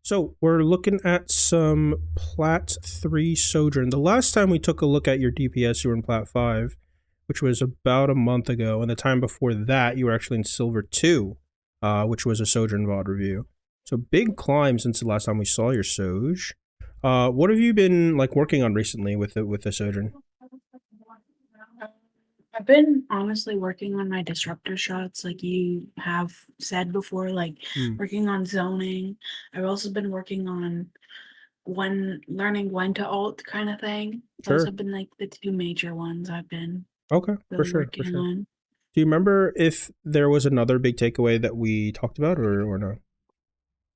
So we're looking at some Plat 3 Sojourn. The last time we took a look at your DPS, you were in Plat 5, which was about a month ago. And the time before that, you were actually in Silver 2, which was a Sojourn VOD review. So big climb since the last time we saw your Soj. What have you been like working on recently with the Sojourn? I've been honestly working on my disruptor shots, like you have said before, like Hmm. working on zoning. I've also been working on learning when to ult kind of thing. Those Sure. have been like the two major ones I've been Okay, for really sure, for working sure. on. Do you remember if there was another big takeaway that we talked about or no?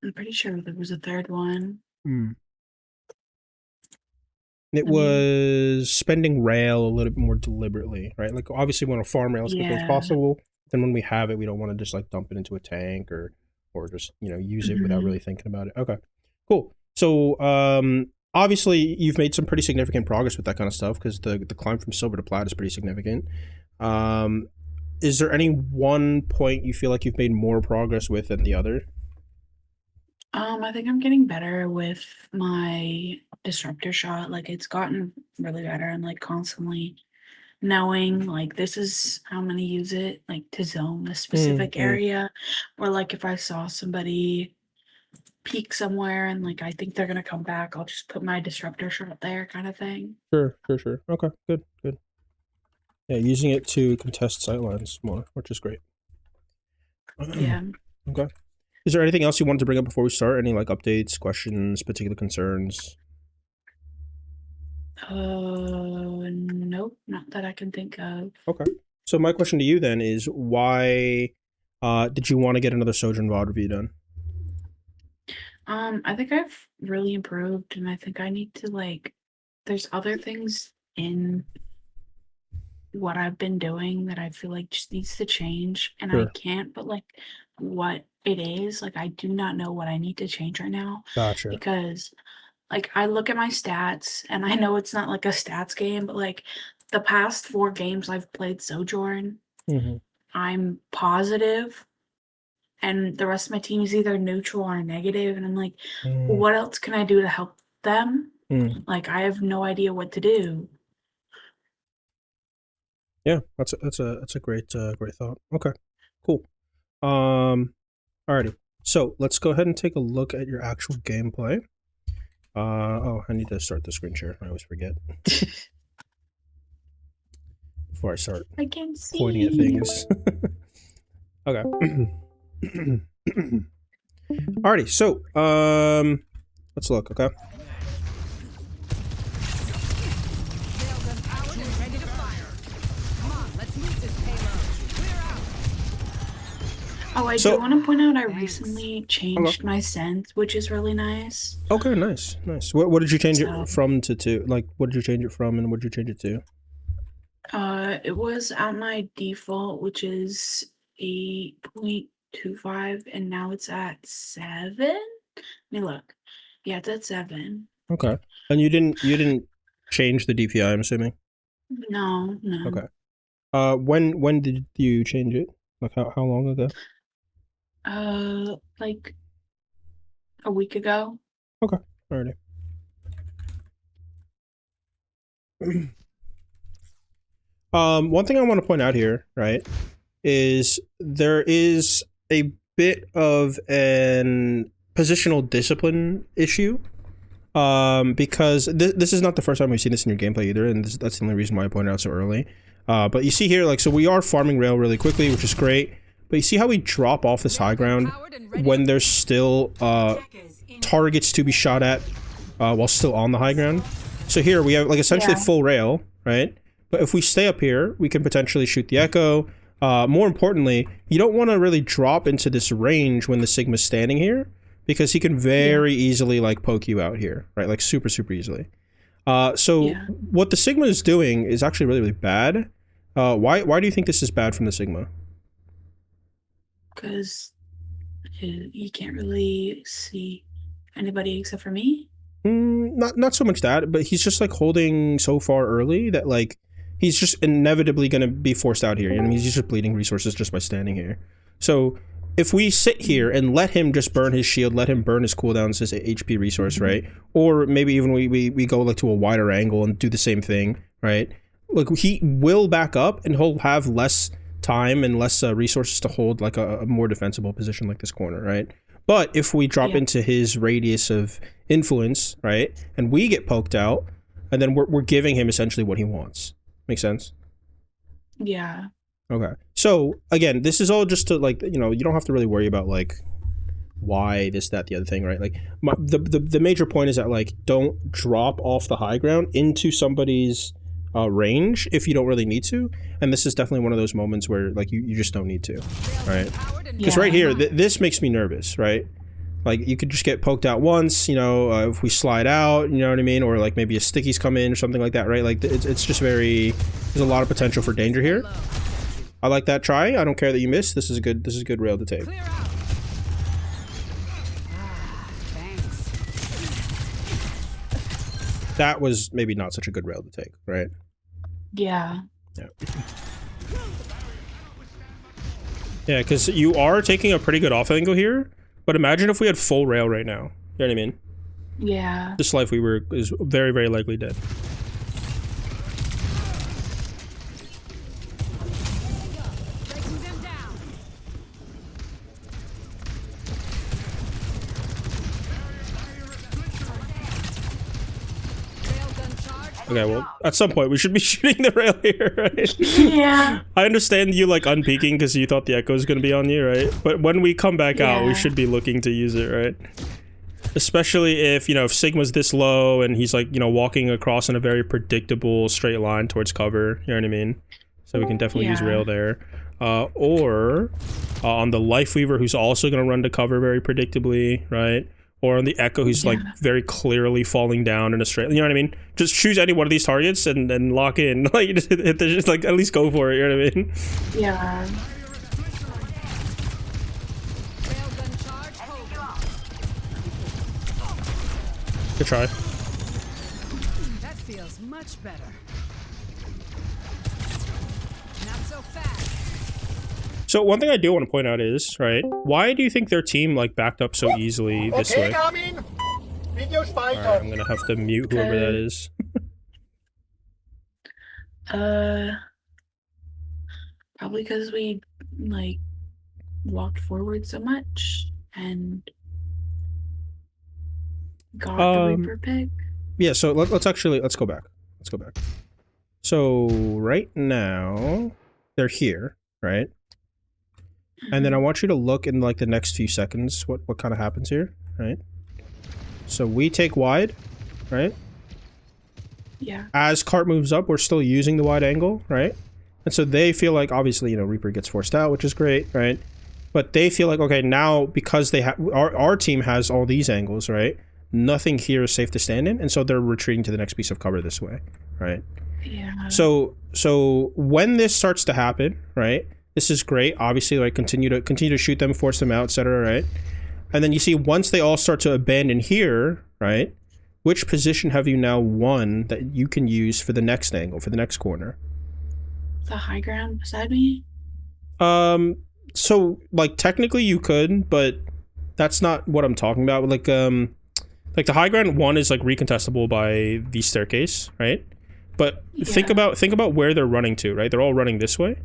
I'm pretty sure there was a third one. Hmm. It Let me, was spending rail a little bit more deliberately, right? Like obviously we want to farm rail as quickly as yeah. possible. Then when we have it, we don't want to just like dump it into a tank or just, use it without hmm really thinking about it. Okay. Cool. So obviously you've made some pretty significant progress with that kind of stuff because the climb from silver to plat is pretty significant. Um is there any one point you feel like you've made more progress with than the other? I think I'm getting better with my disruptor shot. Like it's gotten really better and like constantly knowing like this is how I'm gonna use it, like to zone a specific Mm-hmm. area, or like if I saw somebody peek somewhere and like I think they're gonna come back, I'll just put my disruptor shot there, kind of thing. Sure, sure, sure. Okay, good, good. Yeah, using it to contest sightlines more, which is great. Yeah. Okay. Is there anything else you wanted to bring up before we start? Any like updates, questions, particular concerns? Nope, not that I can think of. Okay. So my question to you then is why did you want to get another Sojourn VOD review done? I think I've really improved, and I think I need to like. There's other things in what I've been doing that I feel like just needs to change, and I Sure. can't but like what it is. Like I do not know what I need to change right now Gotcha. because like I look at my stats and I know it's not like a stats game, but like the past 4 games I've played Sojourn, Mm-hmm. I'm positive and the rest of my team is either neutral or negative, and I'm like, Mm-hmm. what else can I do to help them? Mm. Like I have no idea what to do. Yeah, that's a great great thought. Okay, cool. Alrighty. So let's go ahead and take a look at your actual gameplay. Oh, I need to start the screen share. I always forget before I start I can pointing at see. things. Okay. Alrighty, so let's look, okay? Oh, I do So want to point out I Thanks. recently okay. changed my sense, which is really nice. Okay, nice, nice. What did you change it So, from to? Like, what did you change it from, and what did you change it to? it was at my default, which is 8.25, and now it's at 7. Let me look. Yeah, it's at 7. Okay, and you didn't change the DPI, I'm assuming. No, no. Okay. When did you change it? Like how long ago? Like a week ago. Okay, alrighty. One thing I want to point out here, right, is there is a bit of an positional discipline issue. Because this is not the first time we've seen this in your gameplay either, and that's the only reason why I pointed out so early. But you see here, like, so we are farming rail really quickly, which is great. But you see how we drop off this high ground when there's still targets to be shot at while still on the high ground. So here we have like essentially Yeah. full rail, right? But if we stay up here, we can potentially shoot the echo. More importantly, you don't want to really drop into this range when the Sigma's standing here because he can Yeah. very easily like poke you out here, right? Like super, super easily. So Yeah. what the Sigma is doing is actually really, really bad. Why do you think this is bad from the Sigma? Because you can't really see anybody except for me. Not so much that, but he's just like holding so far early that like he's just inevitably gonna be forced out here. You know, what I mean, he's just bleeding resources just by standing here. So if we sit here and let him just burn his shield, let him burn his cooldowns as a HP resource, right? Or maybe even we go like to a wider angle and do the same thing, right? Like he will back up and he'll have less time and less resources to hold like a more defensible position like this corner, right? But if we drop into his radius of influence, right, and we get poked out, and then we're giving him essentially what he wants. Make sense? Yeah. Okay. So again, this is all just to like, you know, you don't have to really worry about like why this, that, the other thing, right? Like the major point is that like don't drop off the high ground into somebody's range if you don't really need to. And this is definitely one of those moments where like you just don't need to, right? Because right here, this makes me nervous, right? Like you could just get poked out once, you know, if we slide out, you know what I mean? Or like maybe a stickies come in or something like that, right? Like it's just very, there's a lot of potential for danger here. I like that try. I don't care that you missed. This is a good rail to take. That was maybe not such a good rail to take, right? Yeah. Yeah. Yeah, because you are taking a pretty good off angle here, but imagine if we had full rail right now. You know what I mean? Yeah. This Life Weaver is very, very likely dead. Okay, well, at some point we should be shooting the rail here, right? Yeah. I understand you like unpeaking because you thought the echo was going to be on you, right? But when we come back out, we should be looking to use it, right? Especially if, you know, if Sigma's this low and he's like, you know, walking across in a very predictable straight line towards cover, you know what I mean? So we can definitely use rail there. Or on the Life Weaver, who's also going to run to cover very predictably, right? Or on the Echo, who's like very clearly falling down in a straight, you know what I mean? Just choose any one of these targets and then lock in. Like, just like at least go for it, you know what I mean? Yeah. Good try. That feels much better. Not so fast. So one thing I do want to point out is, right, why do you think their team like backed up so easily this way? Alright, I'm gonna have to mute whoever that is. Probably because we like walked forward so much and got the Reaper pick. Yeah, so let's go back. Let's go back. So right now they're here, right? And then I want you to look in like the next few seconds what kind of happens here, right? So we take wide, right? Yeah. As cart moves up, we're still using the wide angle, right? And so they feel like, obviously, you know, Reaper gets forced out, which is great, right? But they feel like, okay, now because they have our team has all these angles, right? Nothing here is safe to stand in, and so they're retreating to the next piece of cover this way, right? Yeah. So when this starts to happen, right? This is great. Obviously, like continue to shoot them, force them out, etc. Right? And then you see once they all start to abandon here, right? Which position have you now won that you can use for the next angle, for the next corner? The high ground beside me? So like technically you could, but that's not what I'm talking about. Like the high ground one is like recontestable by the staircase, right? But think about where they're running to, right? They're all running this way.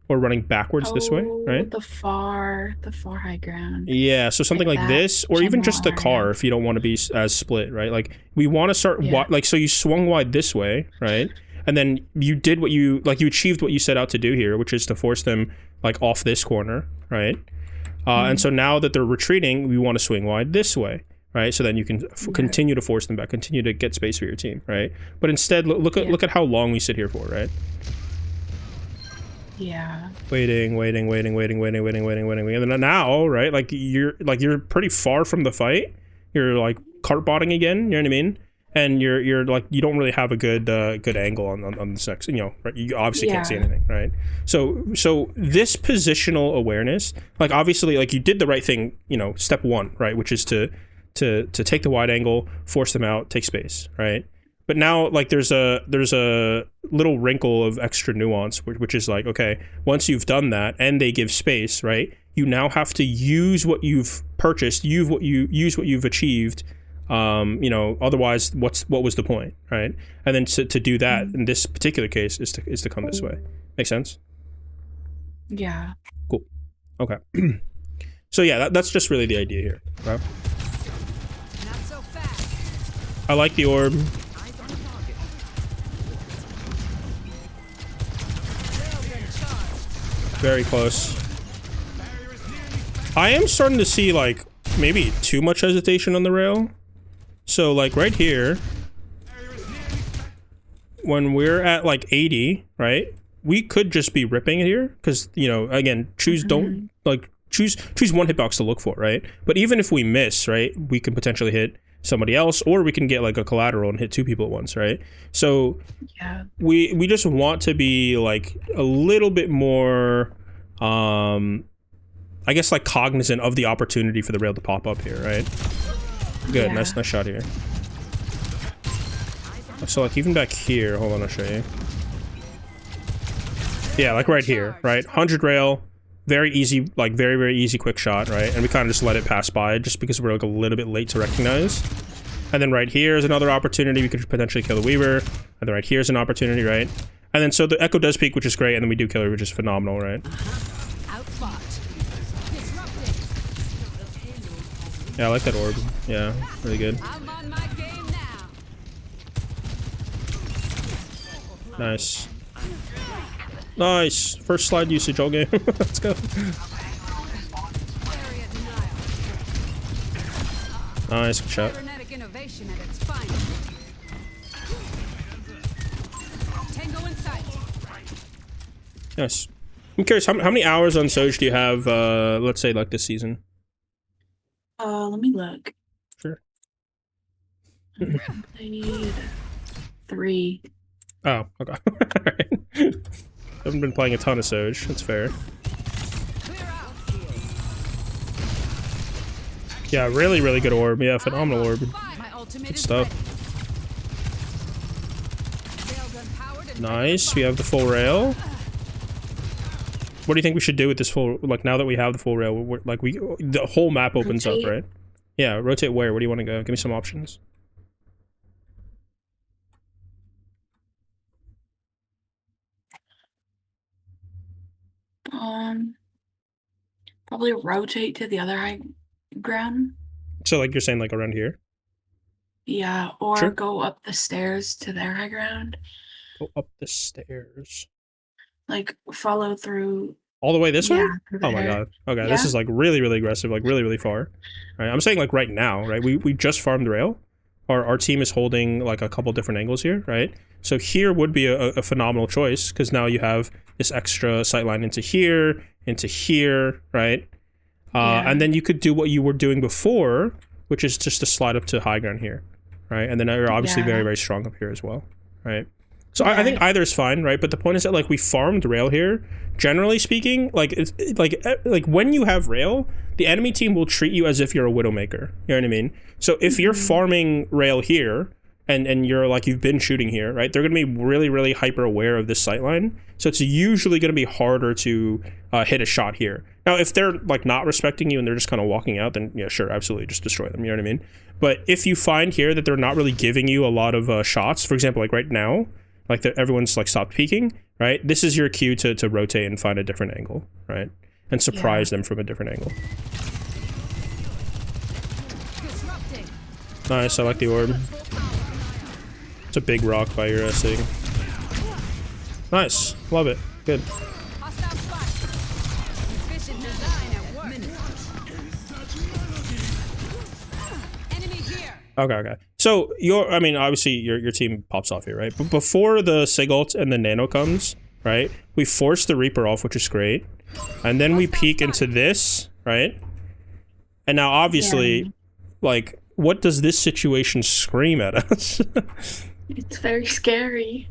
Or running backwards this way, right? The far high ground. Yeah, so something like this, or even just the car if you don't want to be as split, right? Like we want to start like so you swung wide this way, right? And then you did what you achieved what you set out to do here, which is to force them like off this corner, right? And so now that they're retreating, we want to swing wide this way, right? So then you can continue to force them back, continue to get space for your team, right? But instead, look at how long we sit here for, right? Yeah. Waiting. And then now, right? Like you're pretty far from the fight. You're like cart botting again. You know what I mean? And you're like you don't really have a good angle on this next. You know, right? You obviously can't see anything, right? So this positional awareness, like obviously, like you did the right thing. You know, step one, right? Which is to take the wide angle, force them out, take space, right? But now, like, there's a little wrinkle of extra nuance, which is like, okay, once you've done that and they give space, right, you now have to use what you've purchased, use what you've achieved. You know, otherwise, what was the point, right? And then to do that in this particular case is to come this way. Make sense? Yeah. Cool. Okay. So yeah, that's just really the idea here. Right? Not so fast. I like the orb. Eyes on target. Railgun charged. Very close. I am starting to see like maybe too much hesitation on the rail. So like right here, when we're at like 80, right? We could just be ripping it here because, you know, again, choose one hitbox to look for, right? But even if we miss, right, we can potentially hit somebody else, or we can get like a collateral and hit 2 people at once, right? So Yeah. we just want to be like a little bit more I guess like cognizant of the opportunity for the rail to pop up here, right? Good, Yeah. nice shot here. So like even back here, hold on, I'll show you. Yeah, like right here, right? 100 rail, very easy, like very, very easy quick shot, right? And we kind of just let it pass by just because we're like a little bit late to recognize. And then right here is another opportunity. We could potentially kill the Weaver. And then right here is an opportunity, right? And then so the Echo does peak, which is great, and then we do kill her, which is phenomenal, right? Outfought. Disrupting. Yeah, I like that orb. Yeah, really good. I'm on my game now. Nice. Nice. First slide usage all game. Let's go. Area denial. Nice, good shot. Cybernetic innovation at its finest. Tango in sight. Nice. I'm curious, how many hours on Soj do you have, let's say, like this season? Let me look. Sure. I need 3. Oh, okay. Alright. Haven't been playing a ton of Soj. That's fair. Clear out. Yeah, really, really good orb. Yeah, phenomenal orb. My ultimate Good is stuff. ready. Railgun powered and Nice. We have the full rail. What do you think we should do with this full, like now that we have the full rail, the whole map opens up, Rotate. right? Yeah, rotate where? Where do you want to go? Give me some options. Probably rotate to the other high ground. So like you're saying like around here? Yeah, or Sure. go up the stairs to their high ground. Go up the stairs. Like follow through. All the way this way? Yeah, through Oh my there. god. Okay, this Yeah. is like really, really aggressive, like really, really far. Right, I'm saying like right now, right? We just farmed the rail. Our team is holding like a couple different angles here, right? So here would be a phenomenal choice because now you have this extra sightline into here, right? Yeah. And then you could do what you were doing before, which is just to slide up to high ground here, right? And then you're obviously Yeah. very, very strong up here as well, right? So I think either is fine, right? But the point is that like we farmed rail here. Generally speaking, like it's like when you have rail, the enemy team will treat you as if you're a Widowmaker. You know what I mean? So if you're farming rail here and you're like you've been shooting here, right? They're gonna be really, really hyper aware of this sightline. So it's usually gonna be harder to hit a shot here. Now, if they're like not respecting you and they're just kind of walking out, then yeah, sure, absolutely, just destroy them. You know what I mean? But if you find here that they're not really giving you a lot of shots, for example, like right now. Like everyone's like stopped peeking, right? This is your cue to rotate and find a different angle, right? And surprise them from a different angle. disrupting. Nice, I like the orb. It's a big rock by your thing. Nice, love it, good. Hostile spot. Efficient design at work. Enemy here. Okay. So I mean, obviously your team pops off here, right? But before the Sig ult and the Nano comes, right? We force the Reaper off, which is great. And then we peek into this, right? And now obviously, like, what does this situation scream at us? It's very scary.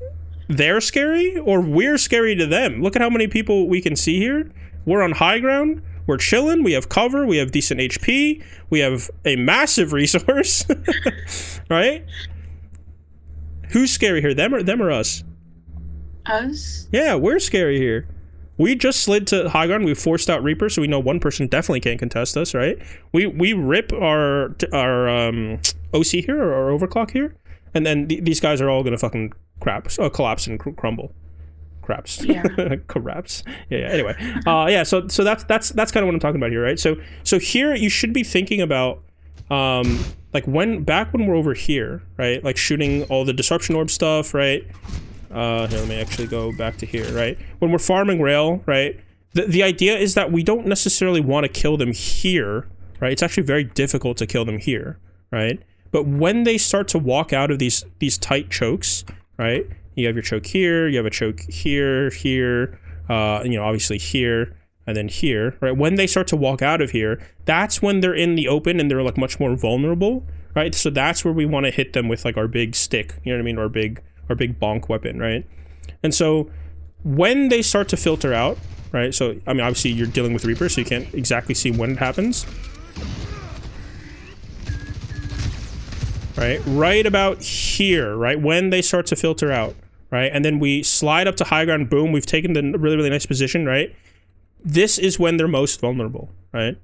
They're scary or we're scary to them? Look at how many people we can see here. We're on high ground. We're chilling. We have cover. We have decent HP. We have a massive resource. Right? Who's scary here? Them or us? Us? Yeah, we're scary here. We just slid to high ground. We forced out Reaper, so we know one person definitely can't contest us, right? We rip our OC here or our overclock here, and then these guys are all gonna fucking collapse and crumble. Craps. Yeah. Craps. Yeah. Anyway, yeah. So that's kind of what I'm talking about here, right? So here you should be thinking about like when we're over here, right? Like shooting all the disruption orb stuff, right? Here, let me actually go back to here, right? When we're farming rail, right? The idea is that we don't necessarily want to kill them here, right? It's actually very difficult to kill them here, right? But when they start to walk out of these tight chokes, right? You have your choke here, you have a choke here, here, you know, obviously here, and then here, right? When they start to walk out of here, that's when they're in the open and they're like much more vulnerable, right? So that's where we want to hit them with like our big stick, you know what I mean? Our big bonk weapon, right? And so when they start to filter out, right? So, I mean, obviously you're dealing with Reaper, so you can't exactly see when it happens. Right about here, right? When they start to filter out, right? And then we slide up to high ground, boom, we've taken the really, really nice position, right? This is when they're most vulnerable, right?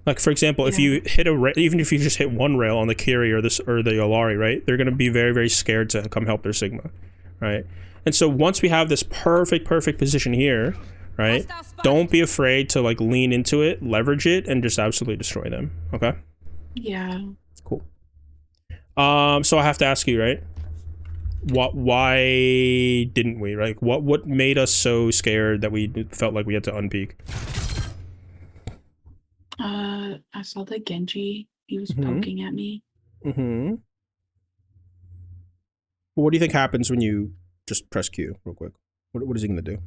Like, for example, if you hit even if you just hit one rail on the Kiri or the Olari, right? They're going to be very, very scared to come help their Sigma, right? And so once we have this perfect position here, right? Don't be afraid to like lean into it, leverage it, and just absolutely destroy them, okay? Yeah. Cool. So I have to ask you, right? Why didn't we? Like, what made us so scared that we felt like we had to unpeak? I saw the Genji. He was poking at me. Mm-hmm. What do you think happens when you just press Q real quick? What is he gonna do?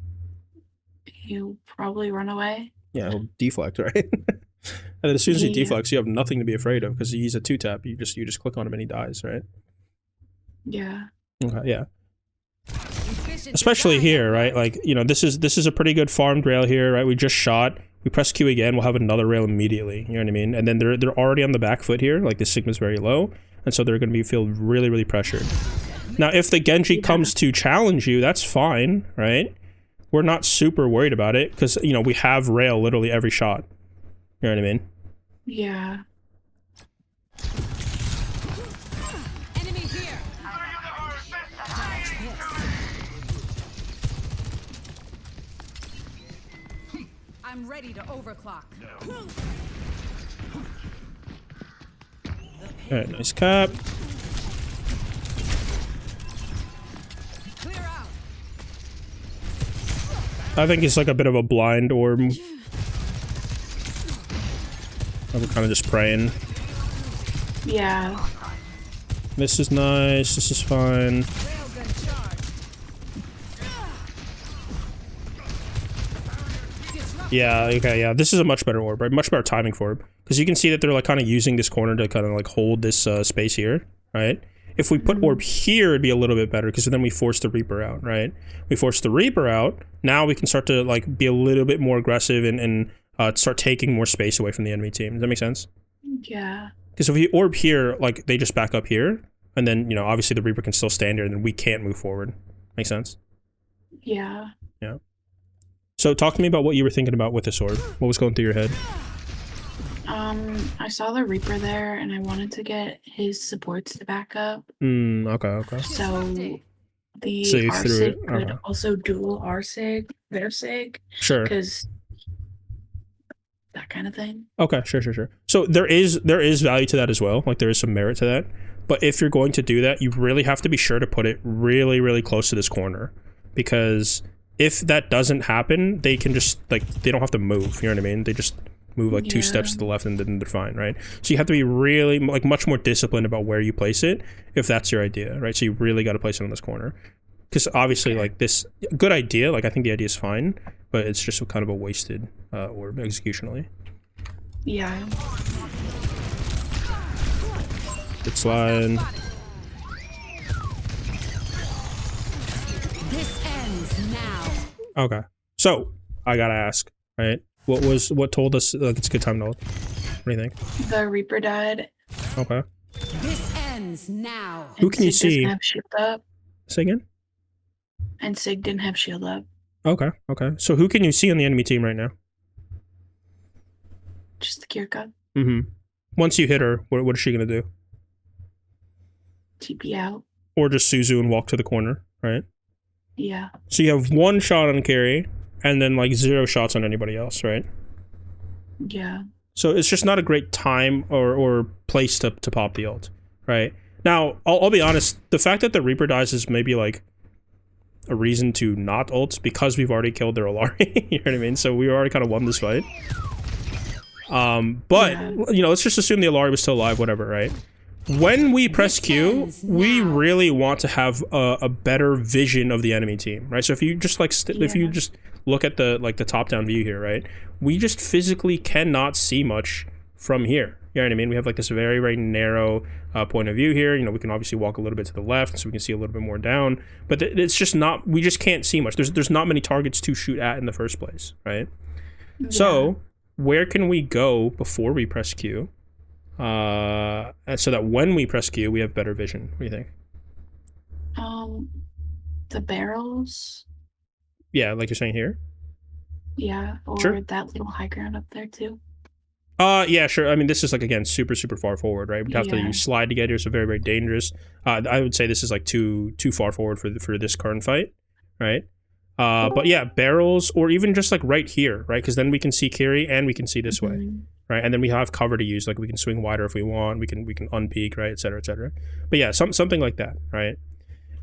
He'll probably run away. Yeah, he'll deflect, right? And then as soon as he deflects, you have nothing to be afraid of because he's a 2-tap. You just click on him and he dies, right? Yeah. Okay, yeah. Especially here, right? Like, you know, this is a pretty good farmed rail here, right? We just shot. We press Q again, we'll have another rail immediately. You know what I mean? And then they're already on the back foot here. Like the Sigma's very low, and so they're going to feel really, really pressured. Now, if the Genji comes to challenge you, that's fine, right? We're not super worried about it because, you know, we have rail literally every shot. You know what I mean? Yeah. Enemy here. I'm ready to overclock. Alright, nice cap. Clear out. I think it's like a bit of a blind orb. We're kind of just praying. Yeah. This is nice. This is fine. Railgun charge. Yeah, okay, yeah. This is a much better orb, right? Much better timing for it. Because you can see that they're like kind of using this corner to kind of like hold this space here, right? If we put orb here, it'd be a little bit better because then we force the Reaper out, right? We force the Reaper out. Now we can start to like be a little bit more aggressive and start taking more space away from the enemy team. Does that make sense? Yeah. Because if we orb here, like they just back up here, and then, you know, obviously the Reaper can still stand here, and then we can't move forward. Make sense? Yeah. Yeah. So talk to me about what you were thinking about with this orb. What was going through your head? I saw the Reaper there, and I wanted to get his supports to back up. Okay. So the So you threw it. RSig could also dual RSig, their SIG, Sure. because that kind of thing. Okay, sure. So there is value to that as well. Like there is some merit to that. But if you're going to do that, you really have to be sure to put it really, really close to this corner. Because if that doesn't happen, they can just, like, they don't have to move. You know what I mean? They just move like 2 steps to the left and then they're fine, right? So you have to be really, like, much more disciplined about where you place it if that's your idea, right? So you really got to place it on this corner. Because obviously, like, this, good idea, like, I think the idea is fine, but it's just kind of a wasted orb executionally. Yeah. Good slide. This ends now. Okay. So, I gotta ask, right? What told us, like, it's a good time to hold? What do you think? The Reaper died. Okay. This ends now. Who can you Sig doesn't see? have shield up, Say again? and Sig didn't have shield up. Okay, okay. So who can you see on the enemy team right now? Just the Kirka. Mm-hmm. Once you hit her, what is she gonna do? TP out. Or just Suzu and walk to the corner, right? Yeah. So you have 1 shot on carry, and then like 0 shots on anybody else, right? Yeah. So it's just not a great time or place to pop the ult, right? Now, I'll be honest, the fact that the Reaper dies is maybe like a reason to not ult because we've already killed their Olari, you know what I mean? So we already kind of won this fight. But, Yeah. you know, let's just assume the Olari was still alive, whatever, right? When we press Q, we really want to have a better vision of the enemy team, right? So if you just like, if you just look at the like the top-down view here, right? We just physically cannot see much from here. You know what I mean? We have like this very, very narrow point of view here. You know, we can obviously walk a little bit to the left so we can see a little bit more down, but it's just not, we just can't see much. There's not many targets to shoot at in the first place, right? Yeah. So where can we go before we press Q? So that when we press Q, we have better vision. What do you think? The barrels. Yeah, like you're saying here? Yeah, or Sure. that little high ground up there too. Yeah, sure. I mean, this is like, again, super, super far forward, right? We'd have to Yeah. use slide to get here, so very, very dangerous. I would say this is like too far forward for this current fight, right? But yeah, barrels, or even just like right here, right? Because then we can see Kiri and we can see this way, Mhm. right? And then we have cover to use, like we can swing wider if we want, we can unpeak, right, et cetera, et cetera. But yeah, something like that, right?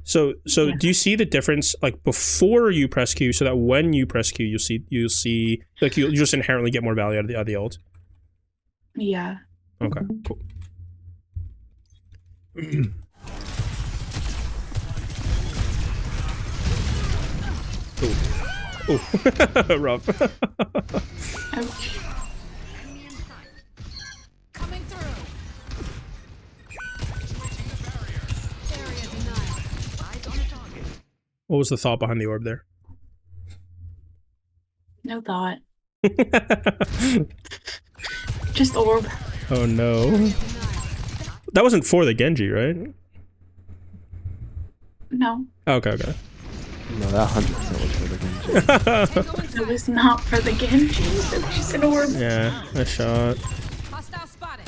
So Yeah. do you see the difference, like before you press Q, so that when you press Q, you'll see like you'll just inherently get more value out of the ult? Yeah. Okay, cool. Ooh. Rough. Ouch. Enemy in sight. Coming through. Area denied. Eyes on the target. What was the thought behind the orb there? No thought. Just orb. Oh no. That wasn't for the Genji, right? No, Okay, okay. No, that 100% was for the Genji. it was not for the Genji. It was just an orb. Yeah, nice shot. Hostile spotted.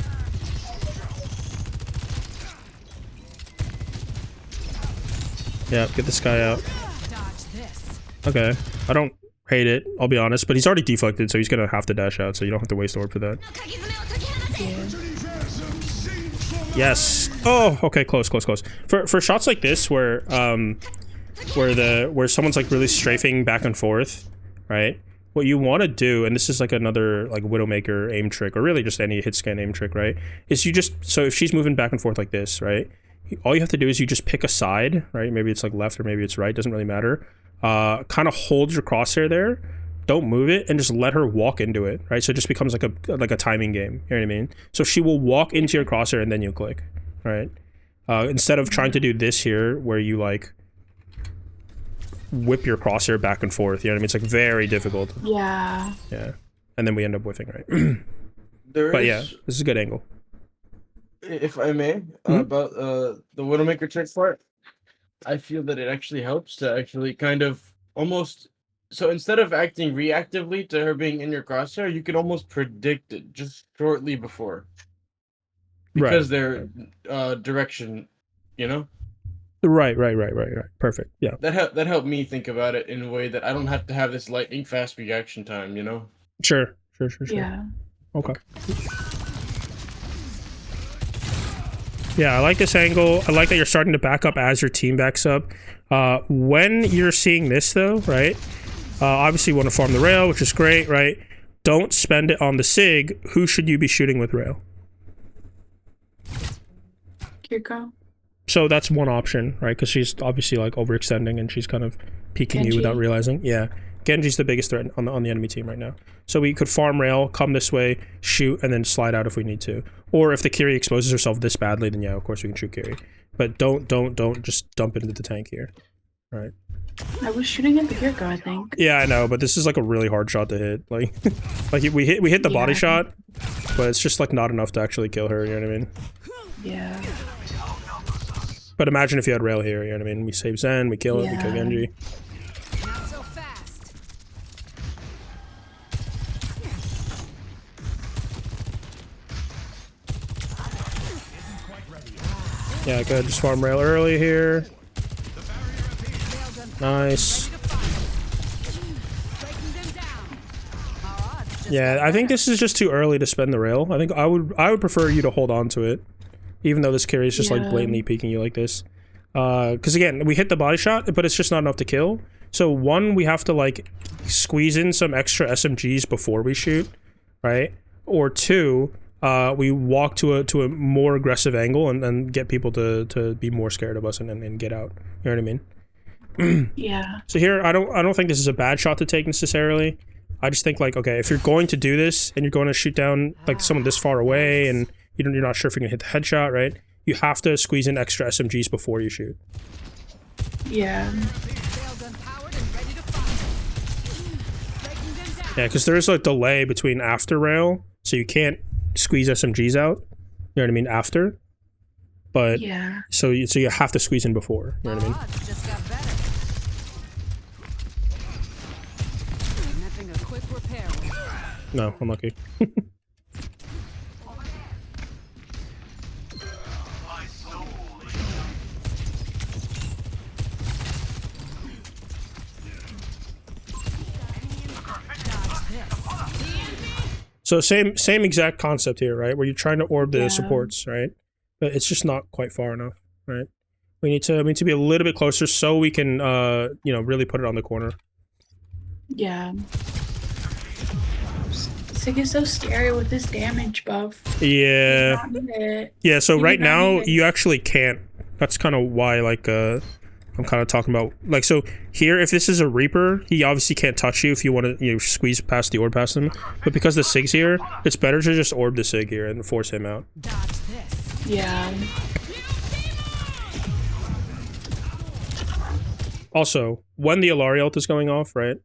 Yeah, get this guy out. Dodge this. Okay. I don't hate it, I'll be honest, but he's already deflected, so he's gonna have to dash out, so you don't have to waste orb for that. Yes. Oh, okay, close. For shots like this where where someone's like really strafing back and forth, right? What you want to do, and this is like another like Widowmaker aim trick, or really just any hit scan aim trick, right? Is you just, so if she's moving back and forth like this, right? All you have to do is you just pick a side, right? Maybe it's like left or maybe it's right, doesn't really matter. Kind of hold your crosshair there, don't move it, and just let her walk into it, right? So it just becomes like a timing game, you know what I mean? So she will walk into your crosshair and then you click, right? Instead of trying to do this here where you like whip your crosshair back and forth, you know what I mean? It's like very difficult. Yeah. Yeah. And then we end up whiffing, right? There But is, yeah, this is a good angle. if I may, about the Widowmaker check part, I feel that it actually helps to actually kind of almost, so instead of acting reactively to her being in your crosshair, you could almost predict it just shortly before. Because their direction, you know? Right. Perfect. Yeah. That helped me think about it in a way that I don't have to have this lightning fast reaction time, you know? Sure. Yeah. Okay. Yeah, I like this angle. I like that you're starting to back up as your team backs up. When you're seeing this though, right? Obviously you want to farm the rail, which is great, right? Don't spend it on the SIG. Who should you be shooting with rail? Kirko. So that's one option, right? Because she's obviously like overextending and she's kind of peeking you Genji. without realizing. Yeah, Genji's the biggest threat on the enemy team right now. So we could farm rail, come this way, shoot, and then slide out if we need to. Or if the Kiri exposes herself this badly, then yeah, of course we can shoot Kiri. But don't just dump it into the tank here, right? I was shooting at the Kirko, I think. Yeah, I know, but this is like a really hard shot to hit. Like, like we hit the body Yeah. shot, but it's just like not enough to actually kill her. You know what I mean? Yeah. But imagine if you had rail here. You know what I mean? We save Zen, we kill it, we kill Yeah. Genji. Not so fast. Yeah, good. Just farm rail early here. Nice. Yeah, I think this is just too early to spend the rail. I think I would prefer you to hold on to it, even though this carry is just like blatantly peeking you like this. Because again, we hit the body shot, but it's just not enough to kill. So one, we have to like squeeze in some extra SMGs before we shoot, right? Or two, we walk to a more aggressive angle and get people to be more scared of us and get out. You know what I mean? Yeah. So here, I don't think this is a bad shot to take necessarily. I just think like, okay, if you're going to do this and you're going to shoot down like someone this far away and you're not sure if you're gonna hit the headshot, right? You have to squeeze in extra SMGs before you shoot. Yeah. Yeah, because there is a delay between after rail, so you can't squeeze SMGs out. You know what I mean? After, but Yeah. so you have to squeeze in before. You know what I mean? Just got better. Nothing a quick repair. No, unlucky. So same exact concept here, right? Where you're trying to orb the supports, right? But it's just not quite far enough, right? We need to be a little bit closer so we can you know, really put it on the corner. Yeah. Sig is so scary with this damage buff. Yeah. Yeah, so right now you actually can't. That's kind of why like I'm kind of talking about like, so here if this is a Reaper, he obviously can't touch you if you want to, you know, squeeze past the orb past him. But because the Sig's here, it's better to just orb the Sig here and force him out. Yeah. Also, when the Alari ult is going off, right?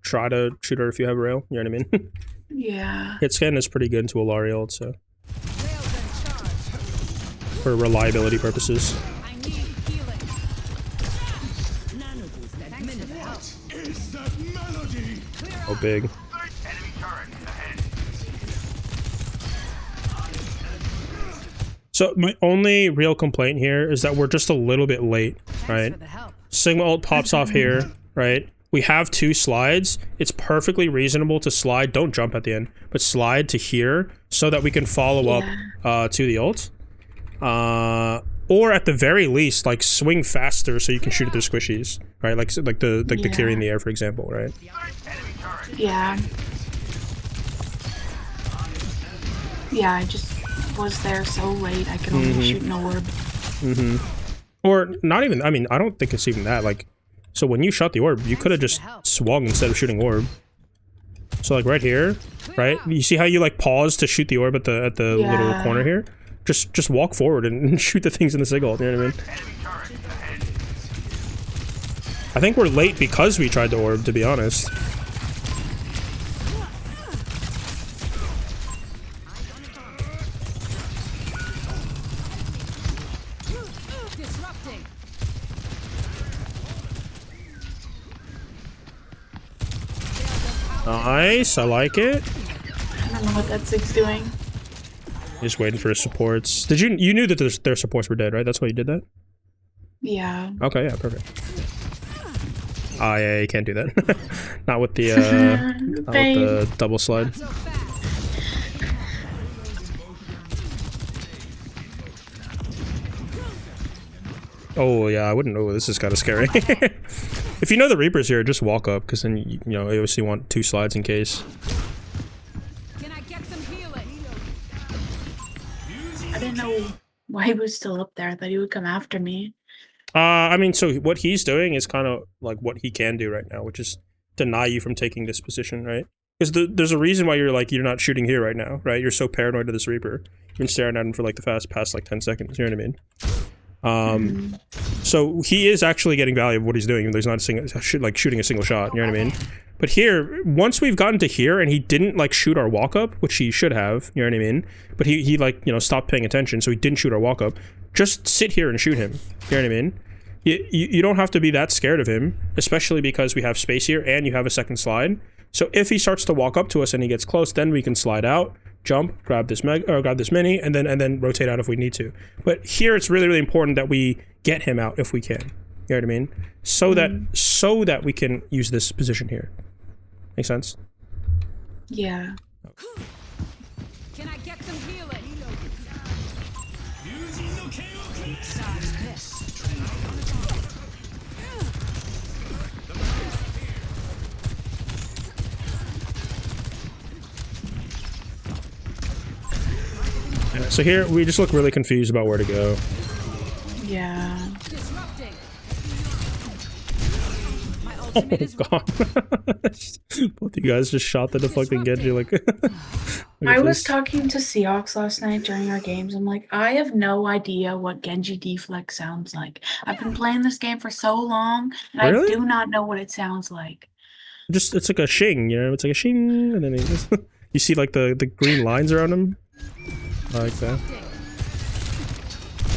Try to shoot her if you have rail. You know what I mean? Yeah. Hit scan is pretty good into Alari ult, so for reliability purposes. Oh, big. So my only real complaint here is that we're just a little bit late, right? Sigma ult pops off here, right? We have 2 slides. It's perfectly reasonable to slide, don't jump at the end, but slide to here so that we can follow up to the ult. Or at the very least, like swing faster so you can shoot at the squishies, right? Like the carry in the air, for example, right? Yeah. Yeah, I just was there so late I could only shoot an orb. Or not even, I mean, I don't think it's even that, like, so when you shot the orb, you could have just swung instead of shooting orb. So like right here, right? You see how you like pause to shoot the orb at the little corner here? Just walk forward and shoot the things in the Sigil, you know what I mean? I think we're late because we tried to orb, to be honest. Nice, I like it. I don't know what that Sig's doing. Just waiting for his supports. Did you knew that their supports were dead, right? That's why you did that? Yeah. Okay, yeah, perfect. Ah, yeah, you can't do that. Not with the not with the double slide. Oh yeah, I wouldn't know. This is kind of scary. If you know the Reaper's here, just walk up, because then you know you obviously want 2 slides in case. Can I get some healing? I didn't know why he was still up there. I thought he would come after me. I mean, so what he's doing is kind of like what he can do right now, which is deny you from taking this position, right? Because there's a reason why you're not shooting here right now, right? You're so paranoid of this Reaper. You've been staring at him for like the past like 10 seconds. You know what I mean? So he is actually getting value of what he's doing, even though he's not shooting a single shot. You know what I mean? But here, once we've gotten to here, and he didn't like shoot our walk up, which he should have. You know what I mean? But he like, you know, stopped paying attention, so he didn't shoot our walk up. Just sit here and shoot him. You know what I mean? You don't have to be that scared of him, especially because we have space here and you have a second slide. So if he starts to walk up to us and he gets close, then we can slide out. jump, grab this grab this mini, and then rotate out if we need to. But here it's really, really important that we get him out if we can. You know what I mean? So that we can use this position here. Make sense? Yeah. Can I get some healing? Yeah, so here we just look really confused about where to go. Yeah. Disrupting. My Oh ultimate is god. Both you guys just shot the deflecting Genji like I was talking to Seahawks last night during our games. I'm like, I have no idea what Genji deflect sounds like. I've been playing this game for so long, and I Really? do not know what it sounds like. Just it's like a shing, you know, it's like a shing, and then it just, you see like the green lines around him. I like that.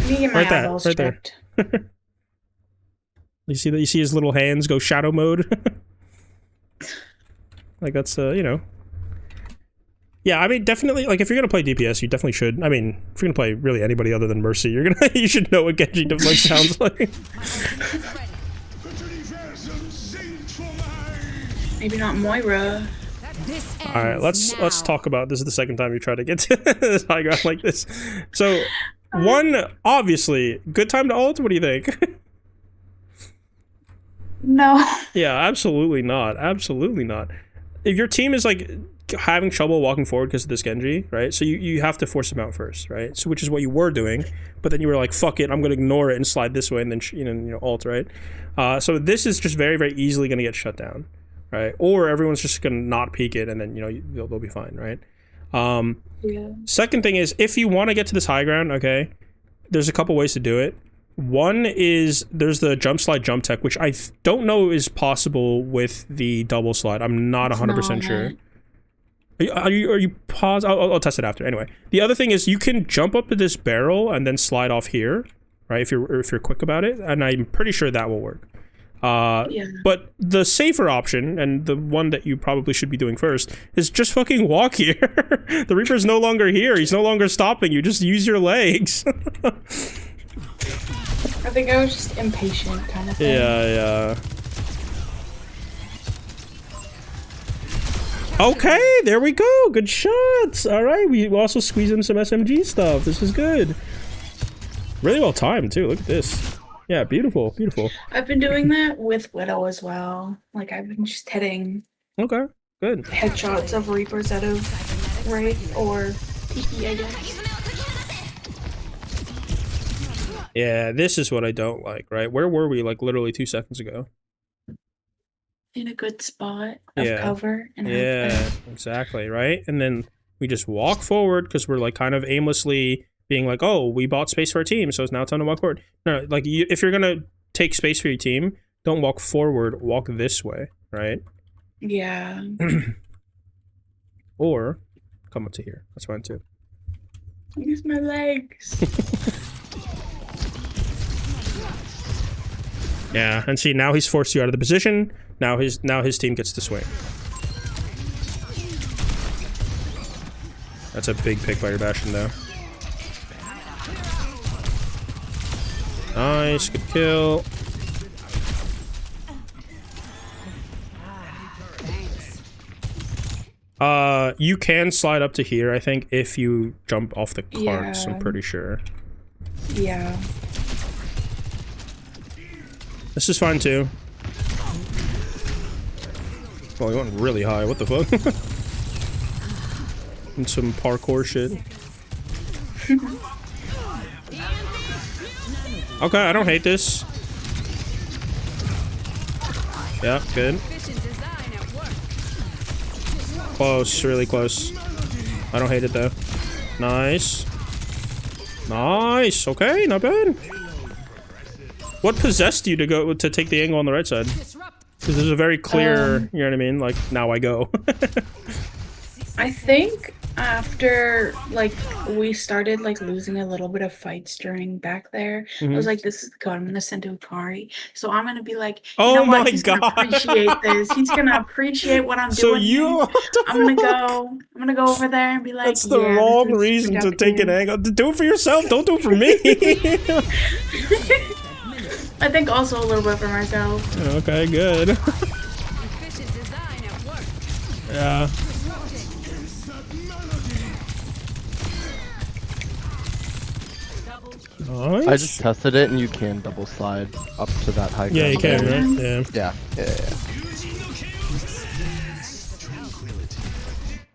I need to get my Right there, eyeballs right there. checked. You see that? You see his little hands go shadow mode. Like that's you know. Yeah, I mean definitely. Like if you're gonna play DPS, you definitely should. I mean, if you're gonna play really anybody other than Mercy, you're gonna you should know what Genji deflect sounds like. Maybe not Moira. this. All right, let's talk about this. Is the second time you try to get to this high ground like this. So, one obviously good time to ult. What do you think? No. Yeah, absolutely not. Absolutely not. If your team is like having trouble walking forward because of this Genji, right? So you have to force them out first, right? So which is what you were doing, but then you were like, "Fuck it, I'm gonna ignore it and slide this way," and then you know ult, right? So this is just very very easily gonna get shut down, right? Or everyone's just gonna not peek it, and then you know they'll be fine, right? Yeah. Second thing is if you want to get to this high ground, okay, there's a couple ways to do it. One is there's the jump slide jump tech, which I don't know is possible with the double slide. I'm not 100% sure. Are you pause? I'll test it after. Anyway, the other thing is you can jump up to this barrel and then slide off here, right? If you're quick about it, and I'm pretty sure that will work. Yeah. But the safer option, and the one that you probably should be doing first, is just fucking walk here. The Reaper's no longer here. He's no longer stopping you. Just use your legs. I think I was just impatient kind of thing. Yeah. Okay, there we go. Good shots. All right, we also squeezed in some SMG stuff. This is good. Really well timed too. Look at this. Yeah, beautiful, beautiful. I've been doing that with Widow as well. Like I've been just hitting Okay, good. headshots of Reapers out of Wraith or TP, I guess. Yeah, this is what I don't like, right? Where were we like literally 2 seconds ago? In a good spot of Yeah. cover. And Yeah, exactly, right? And then we just walk forward because we're like kind of aimlessly being like, oh, we bought space for our team, so it's now time to walk forward. No, like if you're gonna take space for your team, don't walk forward, walk this way, right? Yeah. Or come up to here. That's fine too. Use my legs. Yeah, and see now he's forced you out of the position. Now his team gets to swing. That's a big pick by your Bastion though. Nice, good kill. You can slide up to here, I think, if you jump off the carts, Yeah. I'm pretty sure. Yeah. This is fine too. Well, he went really high, what the fuck? And some parkour shit. Okay, I don't hate this. Yeah, good. Close, really close. I don't hate it though. Nice. Nice, okay, not bad. What possessed you to take the angle on the right side? Because there's a very clear, you know what I mean? Like, now I go. I think After like we started like losing a little bit of fights during back there, I was like, this is the code. I'm gonna send to Akari. So I'm gonna be like, you know Oh what? my He's gonna god. appreciate this. He's gonna appreciate what I'm So doing you here. what the I'm gonna fuck? go. I'm gonna go over there and be like, That's the yeah, wrong this is reason to take an productive. angle. Do it for yourself. Don't do it for me. I think also a little bit for myself. Okay, good. Efficient design at work. Yeah. Nice. I just tested it, and you can double slide up to that high Yeah, you ground. can, right? Yeah. Yeah.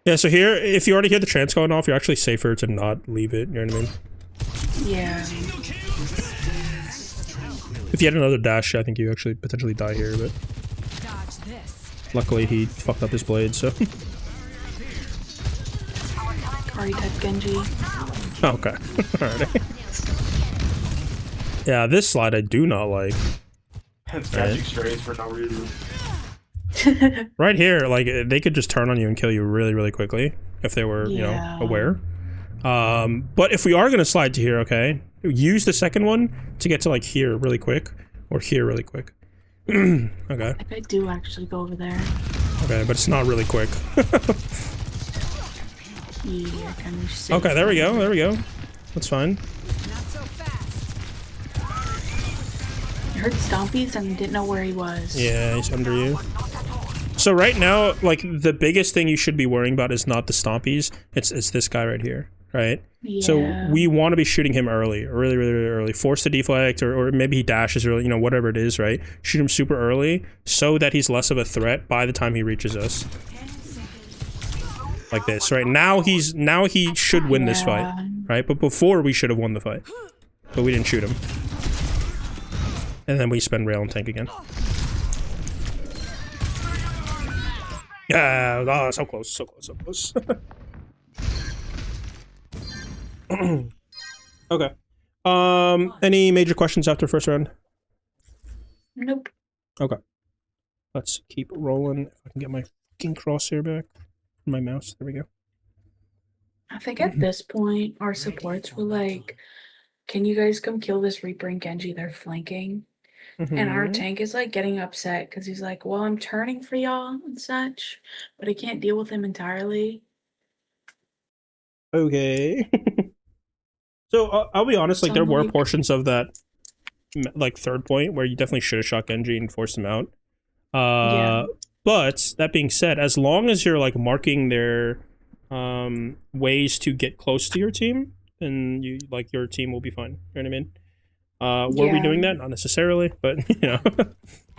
Yeah, so here, if you already hear the trance going off, you're actually safer to not leave it, you know what I mean? Yeah. If you had another dash, I think you actually potentially die here, but Dodge this. luckily he fucked up his blade, so... Akari type Genji. Okay. Alright. Yeah, this slide I do not like. It's catching strays for no reason. Right here, like, they could just turn on you and kill you really, really quickly, if they were, you know, Yeah. aware. But if we are gonna slide to here, okay, use the second one to get to, like, here really quick, or here really quick. Okay. Like I do actually go over there. Okay, but it's not really quick. Yeah, kind of safe. Okay, there we go, there we go. That's fine. Not so fast. I heard stompies and didn't know where he was. Yeah, he's under you. So right now, like, the biggest thing you should be worrying about is not the stompies, it's this guy right here, right? Yeah. So we want to be shooting him early, really, really, really early. Force the deflect, or maybe he dashes early, you know, whatever it is, right? Shoot him super early so that he's less of a threat by the time he reaches us. Like this, right? Now he should win this fight, right? But before we should have won the fight. But we didn't shoot him. And then we spend rail and tank again. Yeah, oh, so close, so close, so close. Okay. Any major questions after first round? Nope. Okay. Let's keep rolling. If I can get my fucking crosshair back. My mouse. There we go. I think at this point, our supports were like, can you guys come kill this Reaper and Genji? They're flanking. And our tank is like getting upset because he's like, well, I'm turning for y'all and such, but I can't deal with him entirely. Okay. So I'll be honest, like, So, there were like- portions of that, like, third point where you definitely should have shot Genji and forced him out. Yeah. But that being said, as long as you're, like, marking their ways to get close to your team, then you, like, your team will be fine. You know what I mean? Were we Yeah. doing that? Not necessarily, but you know.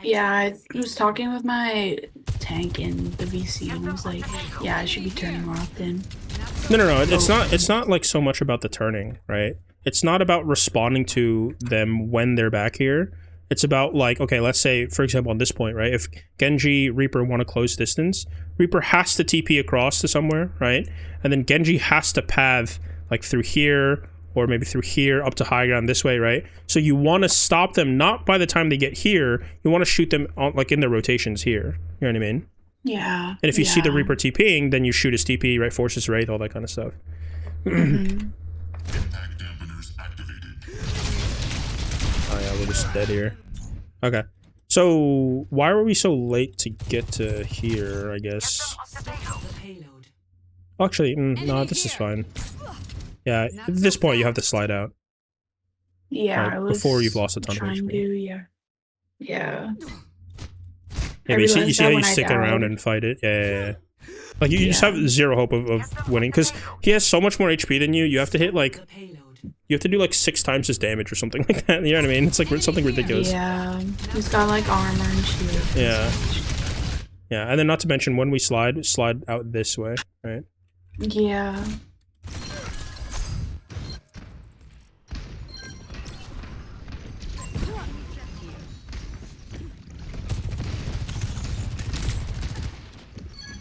Yeah, I was talking with my tank in the VC and I was like, yeah, I should be turning more often. No. It's not like so much about the turning, right? It's not about responding to them when they're back here. It's about, like, okay, let's say, for example, on this point, right? If Genji, Reaper want to close distance, Reaper has to TP across to somewhere, right? And then Genji has to path, like, through here, or maybe through here up to high ground this way, right? So you want to stop them not by the time they get here. You want to shoot them on, like, in their rotations here. You know what I mean? Yeah. And if you see the Reaper TPing, then you shoot his TP, right? Force his Wraith, all that kind of stuff. Mhm. Oh yeah, we're just dead here. Okay. So why were we so late to get to here, I guess? Actually, no, this is fine. Yeah, at this point you have to slide out. Yeah, Right, I was before you've lost a ton of trying HP. to, yeah. Yeah. Yeah, I but you see realized how that you when I stick around died. and fight it? Yeah. Like, you just Yeah. have zero hope of winning, because he has so much more HP than you. You have to hit, like, you have to do, like, 6 times his damage or something like that. You know what I mean? It's, like, something ridiculous. Yeah. He's got like armor and shield. Yeah. Yeah, and then not to mention, when we slide out this way, right? Yeah.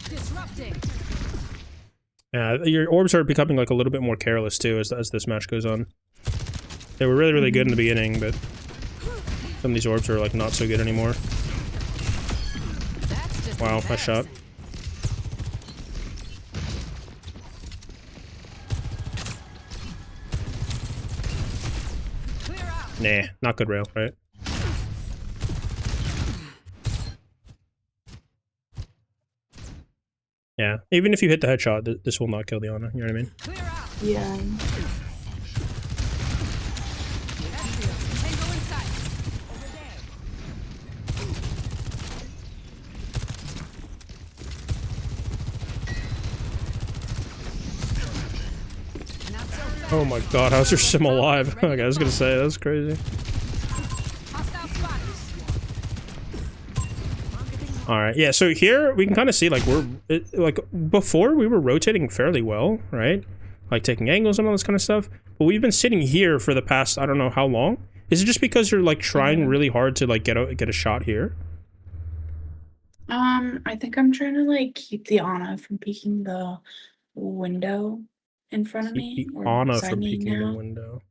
Disrupting. Yeah, your orbs are becoming, like, a little bit more careless too as this match goes on. They were really, really good in the beginning, but some of these orbs are, like, not so good anymore. That's just Wow, nice shot. Nah, not good rail, right? Yeah, even if you hit the headshot, this will not kill the Ana, you know what I mean? Clear out. Yeah. Tango in sight. Over there. Not so fast. Oh my god, how's your sim alive? Okay, I was gonna say, that was crazy. Hostile spot. Alright, yeah, so here we can kind of see, like, like, before we were rotating fairly well, right? Like, taking angles and all this kind of stuff. But we've been sitting here for the past, I don't know how long. Is it just because you're, like, trying really hard to, like, get a shot here? I think I'm trying to like keep the Ana from peeking the window in front of me. Keep the or Ana beside from me peeking the now. window.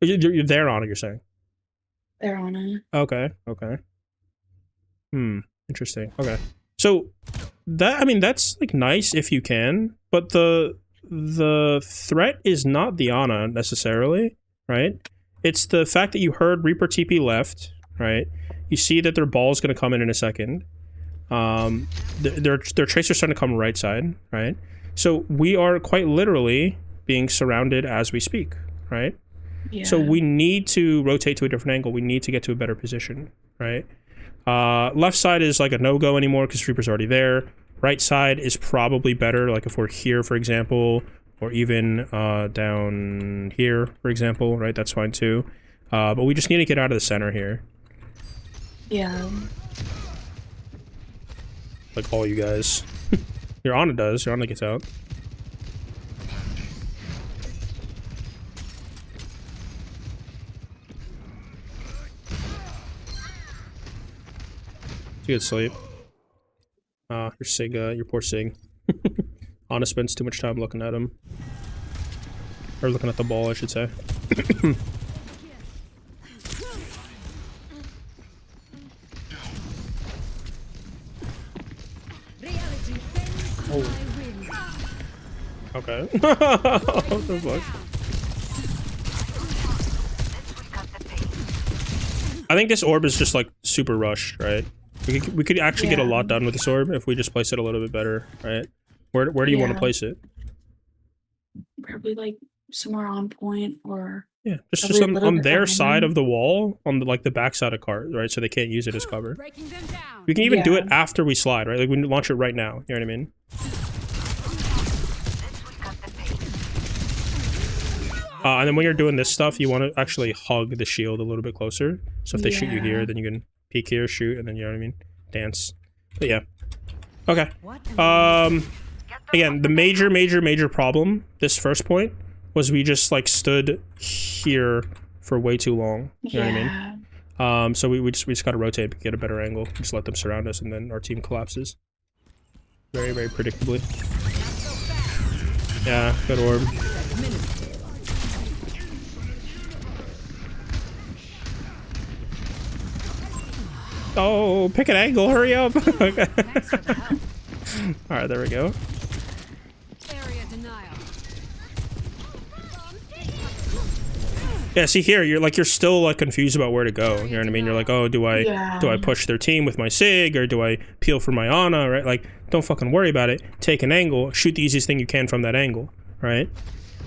You're there, Ana, you're saying? They're Ana. Okay, okay. Interesting. Okay. So that, I mean, that's like nice if you can, but the threat is not the Ana necessarily, right? It's the fact that you heard Reaper TP left, right? You see that their ball's gonna come in a second. Their tracer's starting to come right side, right? So we are quite literally being surrounded as we speak, right? Yeah. So we need to rotate to a different angle. We need to get to a better position, right? Left side is like a no-go anymore because Reaper's already there. Right side is probably better, like if we're here, for example, or even down here, for example, right? That's fine too. But we just need to get out of the center here. Yeah. Like all you guys. Your Ana does. Your Ana gets out. It's a good sleep. Your Sig, your poor Sig. Ana spends too much time looking at him. Or looking at the ball, I should say. Reality bends Oh. my will. Okay. What the fuck? I think this orb is just like super rushed, right? We could actually get a lot done with this orb if we just place it a little bit better, right? Where do you want to Yeah. place it? Probably like somewhere on point or Yeah, just Probably a on, little on bit their behind side them. of the wall, on the, like the back side of cart, right? So they can't use it as cover. Breaking them down. We can even do it Yeah. after we slide, right? Like we can launch it right now. You know what I mean? And then when you're doing this stuff, you want to actually hug the shield a little bit closer. So if they shoot you here, Yeah. then you can peek here, shoot, and then you know what I mean? Dance. But yeah. Okay. What am Again, the major problem, this first point, was we just like stood here for way too long. You know what I mean? So we just gotta rotate, get a better angle, just let them surround us, and then our team collapses. Very, very predictably. Yeah, good orb. Oh, pick an angle, hurry up! Okay. Thanks for the help. Alright, there we go. Area denial. Yeah, see here, you're still like confused about where to go. You know what I mean? You're like, oh, do I Yeah. push their team with my Sig, or do I peel for my Ana, right? Like, don't fucking worry about it. Take an angle, shoot the easiest thing you can from that angle, right?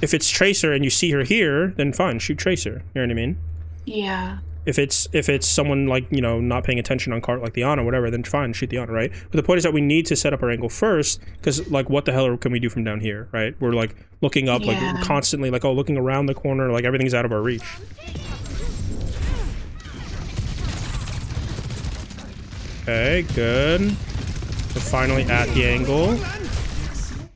If it's Tracer and you see her here, then fine, shoot Tracer. You know what I mean? Yeah. If it's someone like, you know, not paying attention on cart like the Ana, whatever, then fine, shoot the Ana, right? But the point is that we need to set up our angle first, because like, what the hell can we do from down here, right? We're like looking up, like Yeah. constantly, like, oh, looking around the corner, like everything's out of our reach. Okay, good. We're finally at the angle.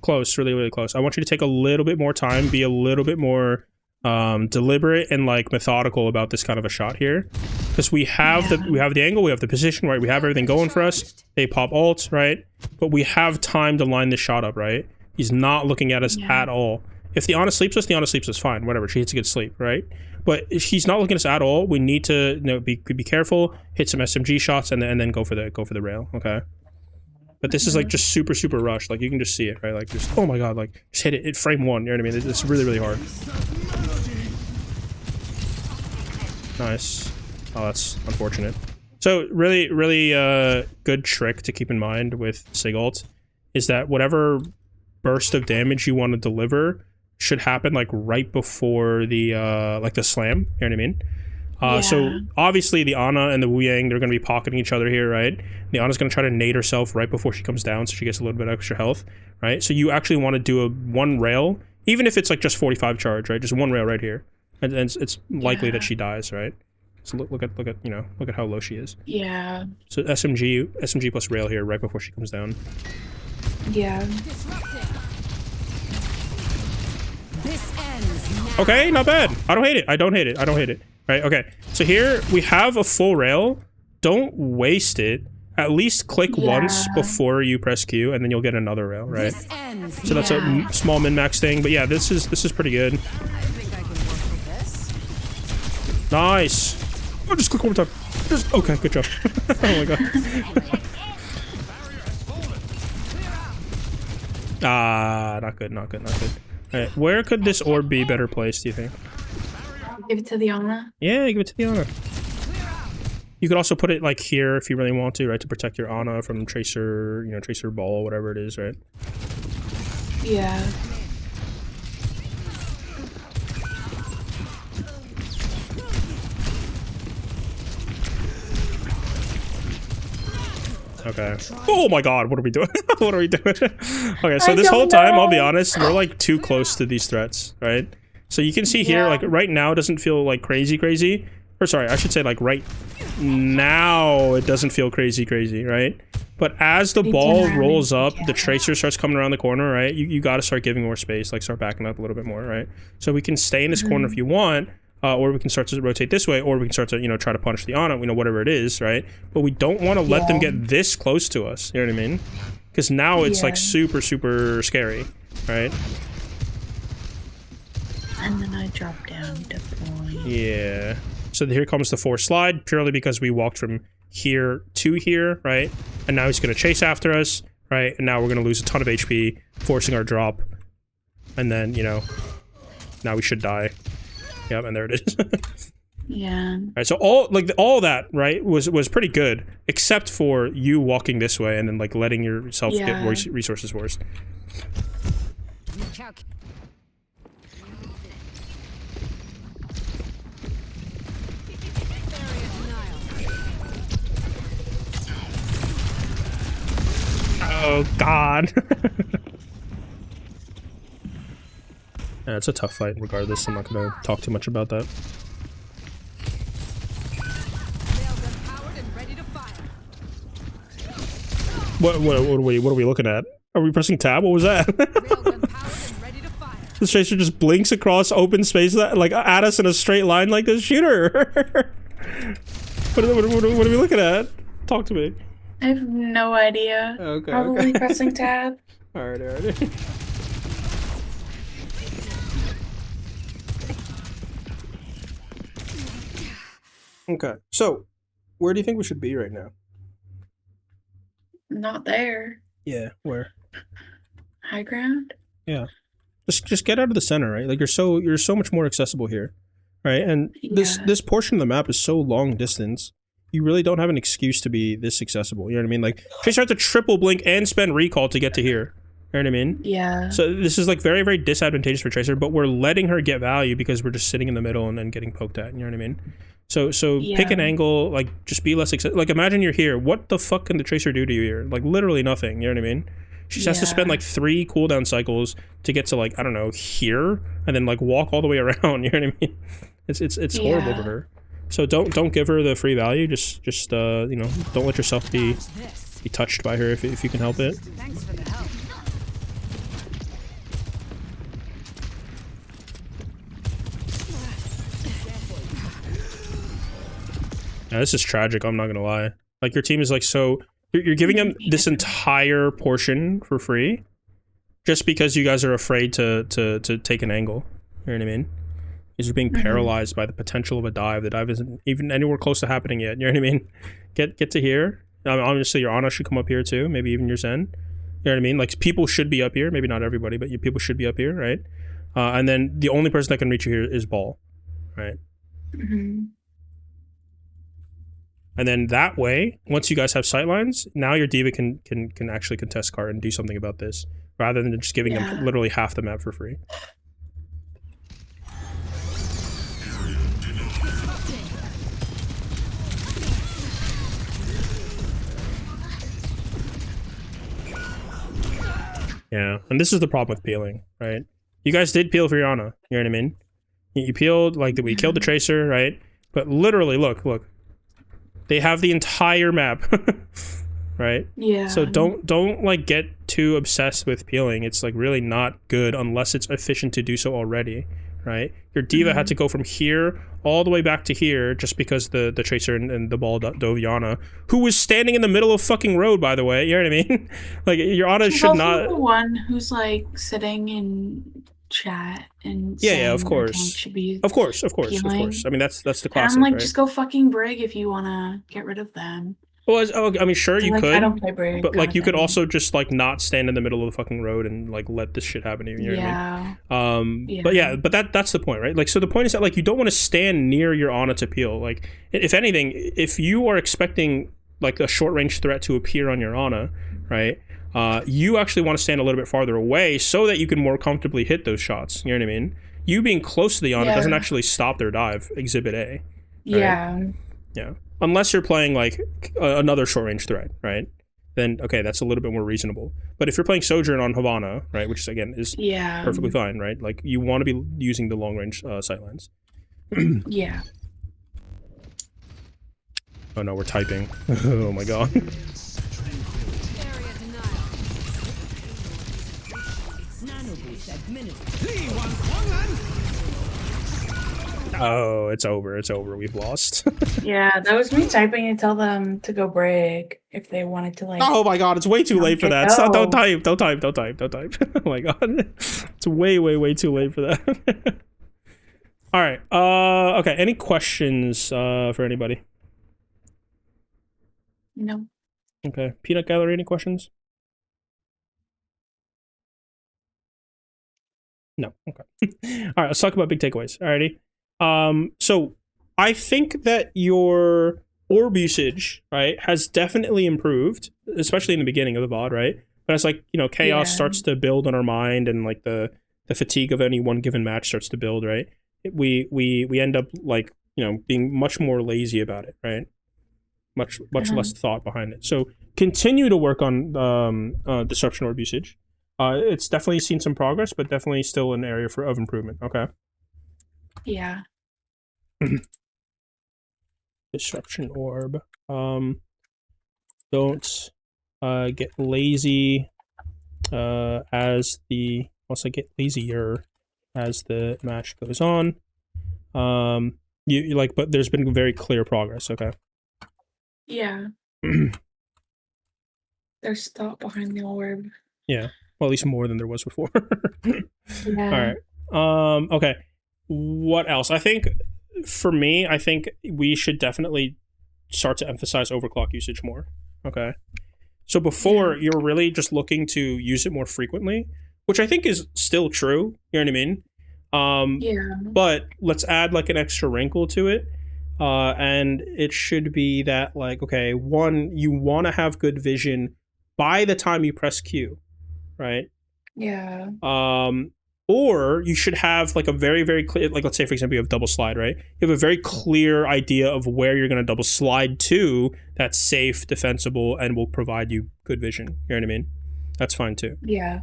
Close, really, really close. I want you to take a little bit more time, be a little bit more deliberate and like methodical about this kind of a shot here, because we have the angle, we have the position, right? We have everything going for us. They pop ult, right? But we have time to line this shot up, right? He's not looking at us at all. If the Ana sleeps us, the Ana sleeps us, fine, whatever. She hits a good sleep, right? But if he's not looking at us at all, we need to, you know, be careful, hit some SMG shots, and then go for the rail, okay? But this is like just super rushed. Like you can just see it, right? Like just, oh my god, like just hit it frame one. You know what I mean? It's really hard. Nice. Oh, that's unfortunate. So really, really good trick to keep in mind with Sigalt is that whatever burst of damage you want to deliver should happen like right before the like the slam. You know what I mean? So obviously the Ana and the Wu Yang, they're going to be pocketing each other here, right? The Ana's going to try to nade herself right before she comes down so she gets a little bit extra health, right? So you actually want to do a one rail, even if it's like just 45 charge, right? Just one rail right here. And it's likely that she dies, right? So look at you know, look at how low she is. Yeah. So SMG plus rail here right before she comes down. Yeah. This ends now. Okay, not bad. I don't hate it. I don't hate it. I don't hate it. Right, okay. So here we have a full rail. Don't waste it. At least click once before you press Q, and then you'll get another rail, right? This ends So that's a small min-max thing, but yeah, this is pretty good. I think I can work with this. Nice. Oh, just click one more time. Just okay, good job. Oh my god. Ah, not good, not good, not good. Alright, where could this orb be better placed, do you think? Give it to the Ana. Yeah, give it to the Ana. You could also put it like here if you really want to, right? To protect your Ana from Tracer, you know, Tracer Ball, whatever it is, right? Yeah. Okay. Oh my god, what are we doing? What are we doing? Okay, so this whole time, I'll be honest, we're like too close to these threats, right? So you can see here, like right now it doesn't feel like crazy. Or sorry, I should say like right now it doesn't feel crazy, right? But as the ball rolls up, the Tracer starts coming around the corner, right? You gotta start giving more space, like start backing up a little bit more, right? So we can stay in this corner if you want, or we can start to rotate this way, or we can start to, you know, try to punish the Ana, you know, whatever it is, right? But we don't want to let them get this close to us, you know what I mean? Because now it's like super scary, right? And then I drop down, deploy. Yeah. So here comes the force slide, purely because we walked from here to here, right? And now he's going to chase after us, right? And now we're going to lose a ton of HP, forcing our drop. And then, you know, now we should die. Yep, and there it is. Yeah. Right, so all that, right, was pretty good, except for you walking this way and then like letting yourself get resources forced. Oh god. Yeah, it's a tough fight regardless. I'm not gonna talk too much about that. What are we looking at? Are we pressing tab? What was that? The Tracer just blinks across open space like at us in a straight line like this. Shooter. What are we looking at? Talk to me. I have no idea. Okay. Probably pressing tab. Alright. Okay, so where do you think we should be right now? Not there. Yeah, where? High ground? Yeah. Just get out of the center, right? Like you're so much more accessible here. Right? And this portion of the map is so long distance. You really don't have an excuse to be this accessible. You know what I mean? Like Tracer has to triple blink and spend recall to get to here. You know what I mean? Yeah. So this is like very, very disadvantageous for Tracer, but we're letting her get value because we're just sitting in the middle and then getting poked at. You know what I mean? So pick an angle, like just be less like imagine you're here. What the fuck can the Tracer do to you here? Like literally nothing. You know what I mean? She has to spend like 3 cooldown cycles to get to like, I don't know, here and then like walk all the way around. You know what I mean? It's horrible for her. So don't give her the free value. Just you know, don't let yourself be touched by her if you can help it. Thanks for the help. Yeah, this is tragic. I'm not gonna lie. Like your team is like so. You're giving them this entire portion for free, just because you guys are afraid to take an angle. You know what I mean? You're being paralyzed by the potential of a dive. The dive isn't even anywhere close to happening yet. You know what I mean? Get to here. Obviously, your Ana should come up here too. Maybe even your Zen. You know what I mean? Like people should be up here. Maybe not everybody, but people should be up here, right? And then the only person that can reach you here is Ball, right? And then that way, once you guys have sightlines, now your diva can actually contest cart and do something about this, rather than just giving them literally half the map for free. Yeah, and this is the problem with peeling, right? You guys did peel for your Ana, you know what I mean? You peeled, like, we killed the Tracer, right? But literally, look. They have the entire map, right? Yeah. So don't like get too obsessed with peeling. It's like really not good unless it's efficient to do so already, right? Your diva had to go from here all the way back to here just because the Tracer and the ball dove Yana, who was standing in the middle of fucking road, by the way. You know what I mean? Like, your Ana She's should also not. the one who's like sitting in chat and Yeah, of saying course. the tank should be Of course. peeling. I mean, that's the And classic, I'm like, right? just go fucking Brig if you wanna get rid of them. Well, I mean, sure, you Like, could. I don't play Brig, But, like, kinda you could thing. also just, like, not stand in the middle of the fucking road and, like, let this shit happen to you. You know what I mean? Yeah. But yeah, but that's the point, right? Like, so the point is that, like, you don't want to stand near your Ana to peel. Like, if anything, if you are expecting, like, a short-range threat to appear on your Ana, right, you actually want to stand a little bit farther away so that you can more comfortably hit those shots. You know what I mean? You being close to the Ana doesn't actually stop their dive, Exhibit A. Right? Yeah. Unless you're playing, like, another short-range threat, right? Then, okay, that's a little bit more reasonable. But if you're playing Sojourn on Havana, right, which, again, is perfectly fine, right? Like, you want to be using the long-range sightlines. Yeah. Oh, no, we're typing. Oh, my God. Area denial. Nanoboost administered. Oh, it's over. It's over. We've lost. Yeah, that was me typing to tell them to go Brig if they wanted to, like... Oh, my God. It's way too late for that. No. So don't type. Don't type. Don't type. Don't type. Oh, my God. It's way, way, way too late for that. All right. Okay. Any questions for anybody? No. Okay. Peanut Gallery, any questions? No. Okay. All right. Let's talk about big takeaways. Alrighty. So I think that your orb usage, right, has definitely improved, especially in the beginning of the VOD, right? But as, like, you know, chaos starts to build on our mind, and, like, the fatigue of any one given match starts to build, right? We end up, like, you know, being much more lazy about it, right? Much less thought behind it. So continue to work on disruption orb usage. It's definitely seen some progress, but definitely still an area of improvement. Okay. Yeah. Disruption orb. Don't get lazy as the also get lazier as the match goes on. You like, but there's been very clear progress. Okay. Yeah. There's thought behind the orb. Yeah. Well, at least more than there was before. Yeah. All right. Okay. What else? I think for me, I think we should definitely start to emphasize overclock usage more. Okay. So before, you're really just looking to use it more frequently, which I think is still true. You know what I mean? Yeah. But let's add, like, an extra wrinkle to it. And it should be that, like, okay, one, you want to have good vision by the time you press Q, right? Yeah. Or you should have, like, a very, very clear, like, let's say, for example, you have double slide, right? You have a very clear idea of where you're going to double slide to that's safe, defensible, and will provide you good vision. You know what I mean? That's fine too. Yeah.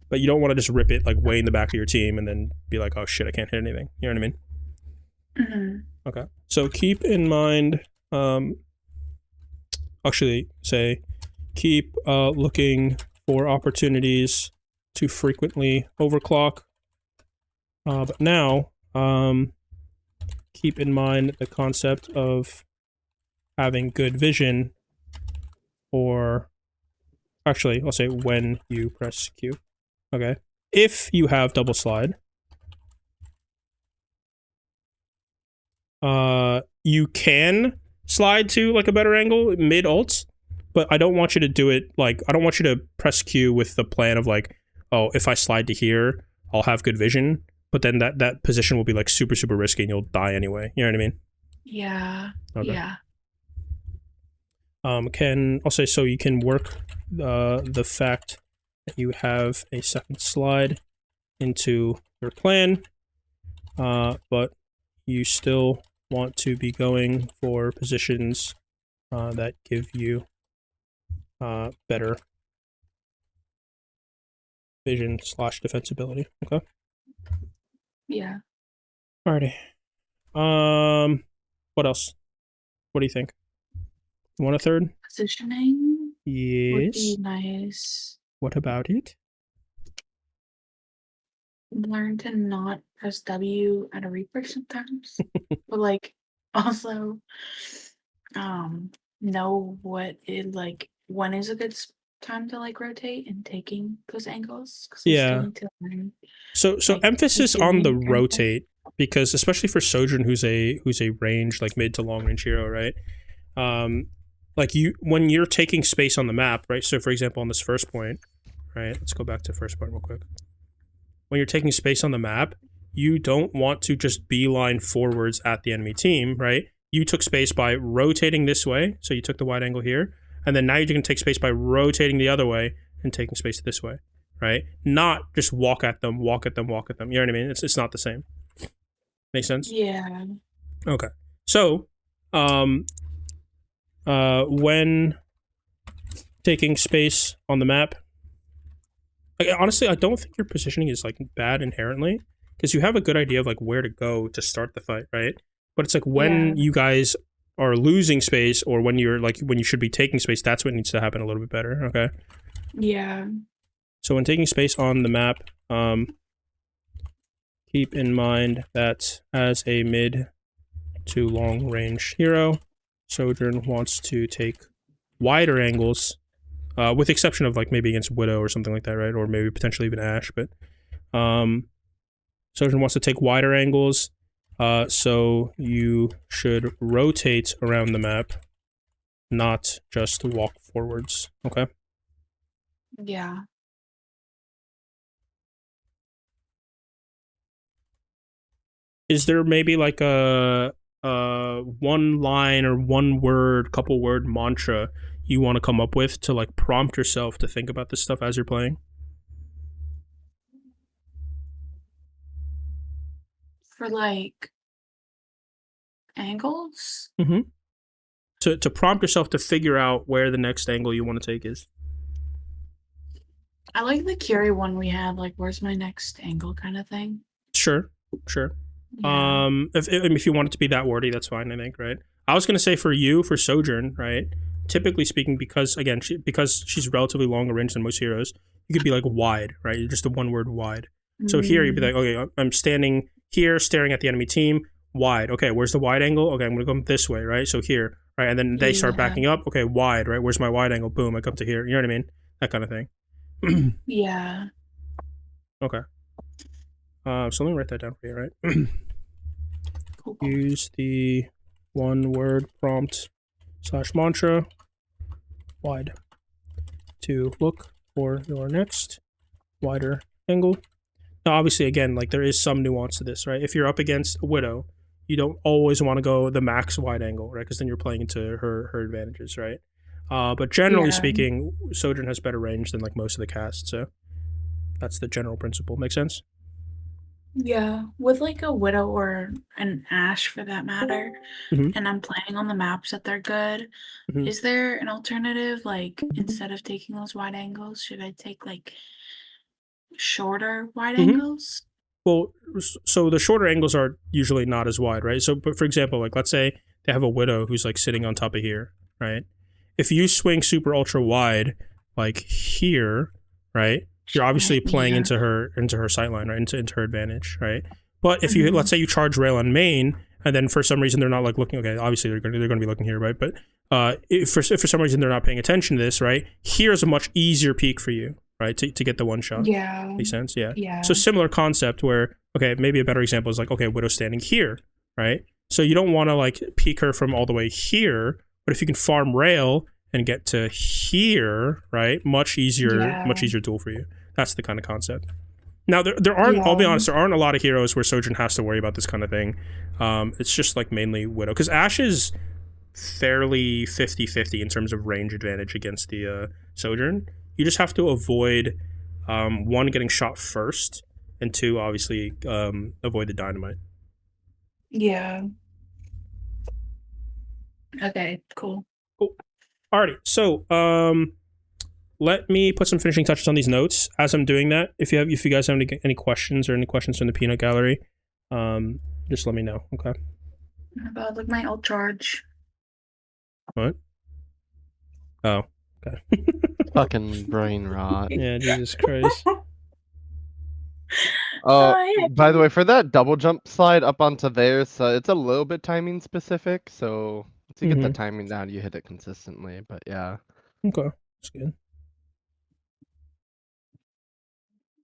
But you don't want to just rip it, like, way in the back of your team and then be like, oh shit, I can't hit anything. You know what I mean? Okay. So keep in mind, actually say, keep looking for opportunities to frequently overclock. But now, keep in mind the concept of having good vision, or actually, I'll say when you press Q. Okay. If you have double slide, you can slide to, like, a better angle mid ults, but I don't want you to do it, like, I don't want you to press Q with the plan of, like, oh, if I slide to here, I'll have good vision, but then that position will be, like, super, super risky and you'll die anyway. You know what I mean? Yeah. Okay. Yeah. I'll say so you can work the fact that you have a second slide into your plan, but you still want to be going for positions that give you better vision / defensibility. Okay. Yeah. Alrighty. What else? What do you think? You want a third? Positioning would Yes. be nice. What about it? Learn to not press W at a Reaper sometimes. But like also know what it like when is a good time to like rotate and taking those angles, because I Yeah. still need to learn. So like, emphasis on the doing kind of rotate, because especially for Sojourn, who's a range, like mid to long range hero, right? Like when you're taking space on the map, right? So for example, on this first point, right? Let's go back to first point real quick. When you're taking space on the map, you don't want to just beeline forwards at the enemy team, right? You took space by rotating this way, so you took the wide angle here, and then now you're going to take space by rotating the other way and taking space this way, right? Not just walk at them, walk at them, walk at them. You know what I mean? It's not the same. Make sense? Yeah. Okay. So, when taking space on the map, honestly, I don't think your positioning is like bad inherently, because you have a good idea of like where to go to start the fight, right? But it's like when you guys are losing space, or when you're like when you should be taking space, that's what needs to happen a little bit better. Okay. Yeah. So when taking space on the map, keep in mind that as a mid to long range hero, Sojourn wants to take wider angles, with the exception of like maybe against Widow or something like that, right? Or maybe potentially even Ashe, but Sojourn wants to take wider angles, so you should rotate around the map, not just walk forwards, okay? Yeah. Is there maybe like a one line or one word, couple word mantra you want to come up with to like prompt yourself to think about this stuff as you're playing? For like angles? Mm-hmm. To prompt yourself to figure out where the next angle you want to take is. I like the Curie one we had, like where's my next angle kind of thing. Sure. Yeah. If you want it to be that wordy, that's fine, I think, right? I was gonna say for you, for Sojourn, right? Typically speaking, because again, because she's relatively longer range than most heroes, you could be like wide, right? You're just a one word wide. So here you'd be like, okay, I'm standing here, staring at the enemy team, wide. Okay, where's the wide angle? Okay, I'm gonna come this way, right? So here, right? And then they start backing up. Okay, wide, right? Where's my wide angle? Boom, I come to here. You know what I mean? That kind of thing. Yeah. Okay. So let me write that down for you, right? Cool. Use the one word prompt / mantra wide to look for your next wider angle. Now, obviously, again, like there is some nuance to this, right? If you're up against a Widow, you don't always want to go the max wide angle, right? Because then you're playing into her advantages, right? But generally speaking, Sojourn has better range than like most of the cast, so that's the general principle. Make sense? Yeah, with like a Widow or an Ashe for that matter, Mhm. and I'm playing on the maps that they're good, Mhm. is there an alternative? Like, instead of taking those wide angles, should I take like shorter wide angles? Well, so the shorter angles are usually not as wide, right? So, but for example, like let's say they have a Widow who's like sitting on top of here, right? If you swing super ultra wide, like here, right? You're obviously playing into her sightline, right? Into her advantage, right? But if you let's say you charge rail on main, and then for some reason they're not like looking. Okay, obviously they're going to be looking here, right? But if for some reason they're not paying attention to this, right? Here's a much easier peak for you, right? To get the one shot. Yeah. Makes sense? Yeah. Yeah. So similar concept where, okay, maybe a better example is like, okay, Widow's standing here, right? So you don't want to like peek her from all the way here, but if you can farm rail and get to here, right? Much easier duel for you. That's the kind of concept. Now there aren't, I'll be honest, there aren't a lot of heroes where Sojourn has to worry about this kind of thing. It's just like mainly Widow, because Ashe is fairly 50-50 in terms of range advantage against the Sojourn. You just have to avoid one, getting shot first, and two, obviously avoid the dynamite. Yeah. Okay, cool. Alrighty, so let me put some finishing touches on these notes. As I'm doing that, if you guys have any questions or any questions from the peanut gallery, just let me know. Okay. How about like my old charge? What? Oh, okay. Fucking brain rot. Yeah, Jesus Christ. Oh, I by the way, for that double jump slide up onto there, so it's a little bit timing specific. So once you get the timing down, you hit it consistently. But yeah. Okay, that's good.